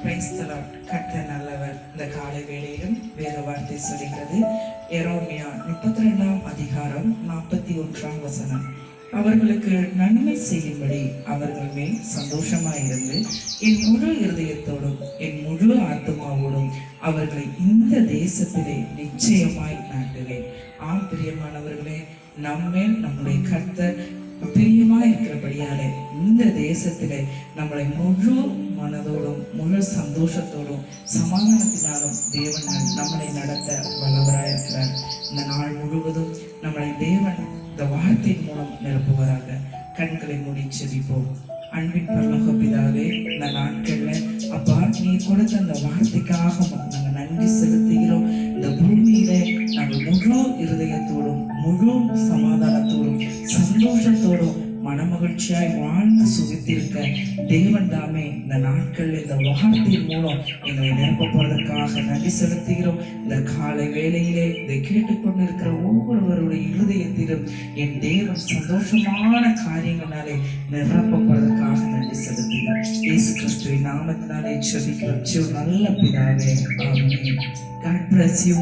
கர்த்தர் நல்லவர். இந்த காலை வேளையிலும் வேத வார்த்தை சொல்கிறது. எரோமியா 32ஆம் அதிகாரம் 41ஆம் வசனம். அவர்களுக்கு நன்மை செய்யும்படி அவர்கள் மேல் சந்தோஷமாயிருந்து என் முழு இருதயத்தோடும் என் முழு ஆத்மாவோடும் அவர்களை இந்த தேசத்திலே நிச்சயமாய் நாட்டுவேன். ஆம் பிரியமானவர்களே, நம்மேல் நம்முடைய கர்த்தர் பிரியமா இருக்கிறபடியாலே இந்த தேசத்திலே நம்மளை முழு மனதோடும் முழு சந்தோஷத்தோடும் சமாதானத்தினாலும் தேவன் நம்மளை நடத்த வல்லவராயிருக்கிறார். இந்த நாள் முழுவதும் நம்மளை தேவன் இந்த வார்த்தையின் மூலம் நிரப்புவராக. கண்களை மூடி செபிப்போம். அன்பின் பரலோக பிதாவே, இந்த நாட்கள்ல அப்பா நீ கொடுத்த அந்த வார்த்தைக்காக நாங்கள் நன்றி செலுத்துகிறோம். இந்த பூமியில நாங்கள் முழு இருதயத்தோடும் முழு சமாதானத்தோடும் சந்தோஷத்தோடும் மனமகிழ்ச்சியாய் வாழ்ந்து சுகித்திருக்க தேவன் தாமே இந்த நாட்கள் இந்த வார்த்தையின் மூலம் எங்களை நிரப்ப போறதற்காக நன்றி செலுத்துகிறோம். இந்த காலை வேளையிலே இதை கேட்டுக்கொண்டிருக்கிற ஒவ்வொருவருடைய இருதயத்திலும் என் தேவன் சந்தோஷமான காரியங்களாலே நிரப்பப்படுவதற்காக நன்றி செலுத்துகிறோம். இயேசு கிறிஸ்துவின் நாமத்தினாலே ஜெபிக்கிறோம் நல்ல பிதாவே. ஆமென். God bless you.